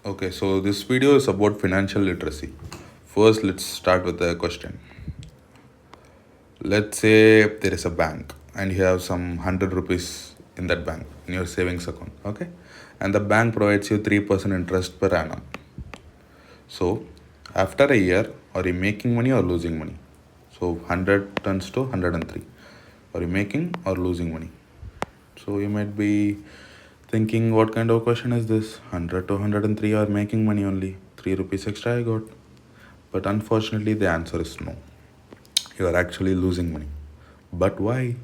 Okay, so this video is about financial literacy. First, let's start with a question. Let's say there is a bank and you have some 100 rupees in that bank in your savings account, okay? And the bank provides you 3% interest per annum. So, after a year, are you making money or losing money? So, 100 turns to 103. Are you making or losing money? So, you might be thinking, what kind of question is this? 100 to 103 are making money only. 3 rupees extra I got. But unfortunately, the answer is no. You are actually losing money. But why?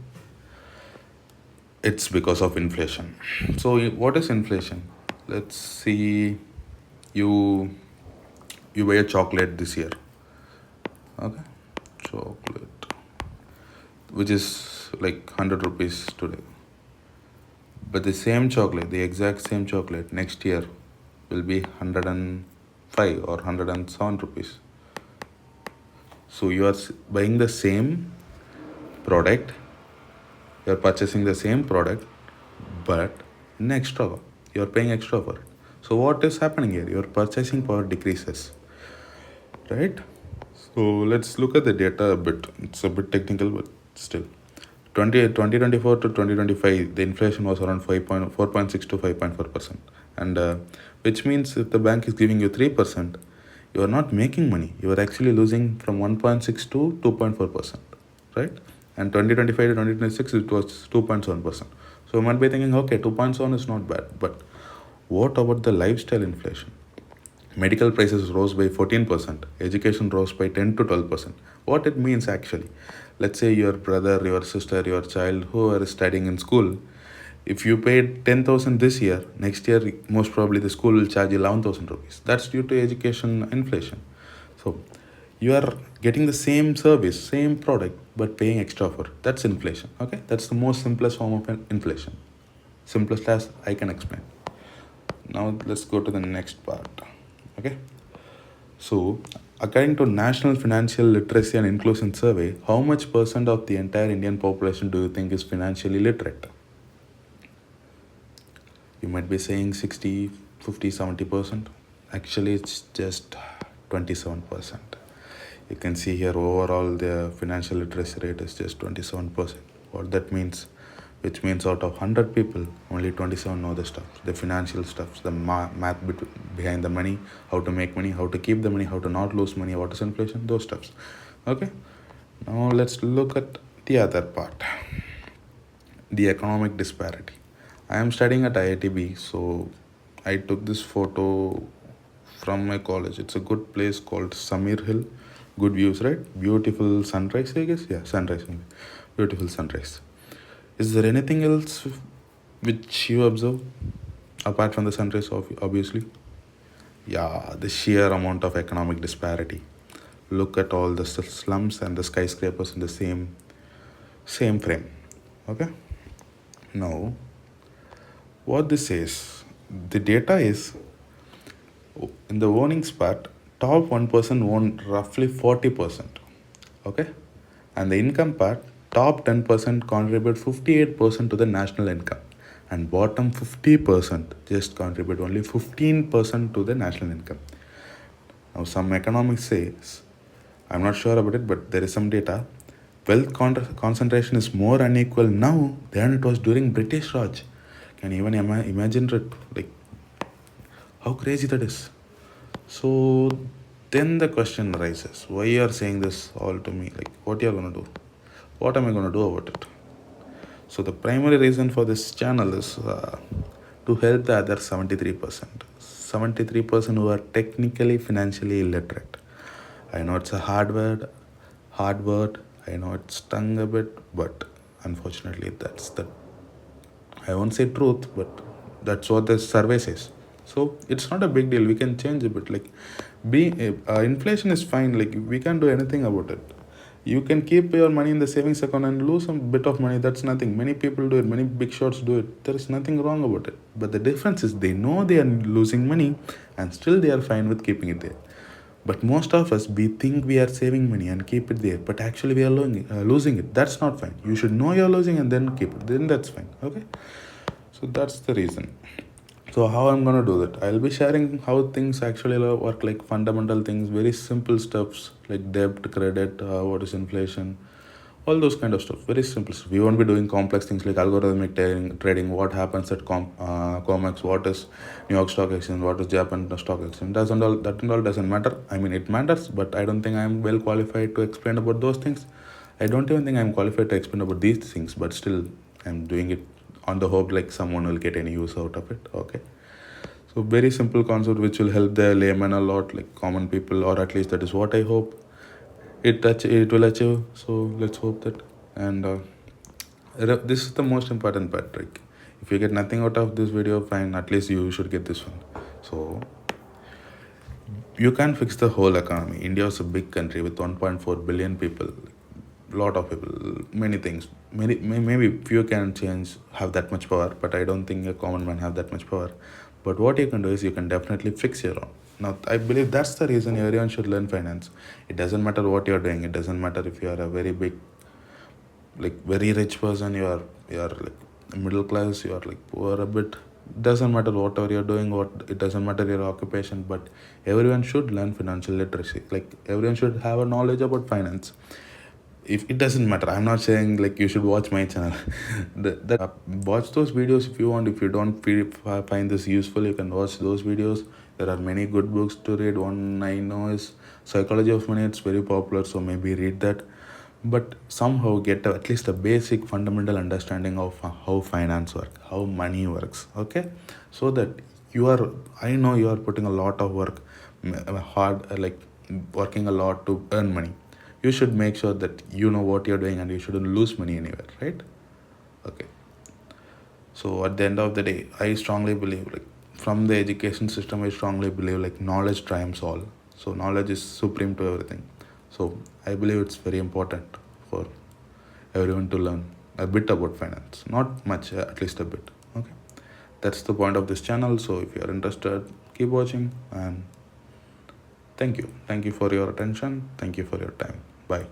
It's because of inflation. So, what is inflation? Let's see. You you buy a chocolate this year. Okay, chocolate, which is like 100 rupees today. But the same chocolate, the exact same chocolate, next year will be 105 or 107 rupees. So you are buying the same product, you are purchasing the same product, but in extra, you are paying extra for it. So what is happening here? Your purchasing power decreases, right? So let's look at the data a bit. It's a bit technical, but still. 2024 to 2025, the inflation was around 4.6 to 5.4%. And which means if the bank is giving you 3%, you are not making money. You are actually losing from 1.6 to 2.4%, right? And 2025 to 2026, it was 2.7%. So you might be thinking, okay, 2.7 is not bad. But what about the lifestyle inflation? Medical prices rose by 14%, education rose by 10 to 12%. What it means actually, let's say your brother, your sister, your child who are studying in school, if you paid 10,000 this year, next year most probably the school will charge you 11,000 rupees. That's due to education inflation. So you are getting the same service, same product, but paying extra for it. That's inflation. Okay, that's the most simplest form of inflation. Simplest as I can explain. Now let's go to the next part. Okay, so according to National Financial Literacy and Inclusion Survey, how much percent of the entire Indian population do you think is financially literate? You might be saying 60, 50, 70%. Actually, it's just 27%. You can see here overall the financial literacy rate is just 27%. What that means, which means out of 100 people, only 27 know the stuff, the financial stuff, the math behind the money, how to make money, how to keep the money, how to not lose money, what is inflation, those stuffs. Okay, now let's look at the other part, the economic disparity. I am studying at IITB, so I took this photo from my college. It's a good place called Samir Hill. Good views, right? Beautiful sunrise, I guess. Yeah, sunrise. Beautiful sunrise. Is there anything else which you observe apart from the sunrise, obviously? Yeah, the sheer amount of economic disparity. Look at all the slums and the skyscrapers in the same frame. Okay. Now, what this says, the data is in the earnings part, top 1% own roughly 40%. Okay, and the income part, top 10% contribute 58% to the national income, and bottom 50% just contribute only 15% to the national income. Now some economics says, I'm not sure about it, but there is some data, wealth concentration is more unequal now than it was during British Raj. Can you even imagine it? Like, how crazy that is. So then the question arises, why you are saying this all to me? Like, what you are going to do? What am I going to do about it? So the primary reason for this channel is to help the other 73%. 73% who are technically financially illiterate. I know it's a hard word. I know it's stung a bit, but unfortunately that's the, I won't say truth, but that's what the survey says. So it's not a big deal. We can change a bit. Like, inflation is fine. Like, we can't do anything about it. You can keep your money in the savings account and lose some bit of money. That's nothing. Many people do it. Many big shots do it. There is nothing wrong about it. But the difference is they know they are losing money and still they are fine with keeping it there. But most of us, we think we are saving money and keep it there, but actually we are losing it. That's not fine. You should know you're losing and then keep it. Then that's fine. Okay. So that's the reason. So how I'm gonna do that? I'll be sharing how things actually work, like fundamental things, very simple stuffs like debt, credit, what is inflation, all those kind of stuff. Very simple stuff. We won't be doing complex things like algorithmic trading, what happens at Comex, what is New York Stock Exchange, what is Japan Stock Exchange. Doesn't all that and all doesn't matter. I mean, it matters, but I don't think I'm well qualified to explain about those things. I don't even think I'm qualified to explain about these things, but still, I'm doing it on the hope like someone will get any use out of it. Okay. So very simple concept which will help the layman a lot, like common people, or at least that is what I hope it will achieve. So let's hope that. And this is the most important part. Like if you get nothing out of this video, fine. At least you should get this one. So you can't fix the whole economy. India is a big country with 1.4 billion people. Lot of people, many things. Maybe few can change, have that much power, but I don't think a common man have that much power. But what you can do is you can definitely fix your own. Now, I believe that's the reason everyone should learn finance. It doesn't matter what you're doing. It doesn't matter if you are a very big, like very rich person. You are like middle class. You are like poor a bit. Doesn't matter whatever you're doing. It doesn't matter your occupation. But everyone should learn financial literacy. Like everyone should have a knowledge about finance. If it doesn't matter, I'm not saying like you should watch my channel. Watch those videos if you want. If you don't find this useful, you can watch those videos. There are many good books to read. One I know is Psychology of Money. It's very popular, so maybe read that. But somehow get at least a basic fundamental understanding of how finance works, how money works. Okay, so that I know you are putting a lot of work, hard, like working a lot to earn money. You should make sure that you know what you're doing and you shouldn't lose money anywhere, right? Okay. So at the end of the day, I strongly believe, like from the education system, I strongly believe like knowledge triumphs all. So knowledge is supreme to everything. So I believe it's very important for everyone to learn a bit about finance. Not much, at least a bit. Okay. That's the point of this channel. So if you are interested, keep watching, and thank you. Thank you for your attention. Thank you for your time. Bye.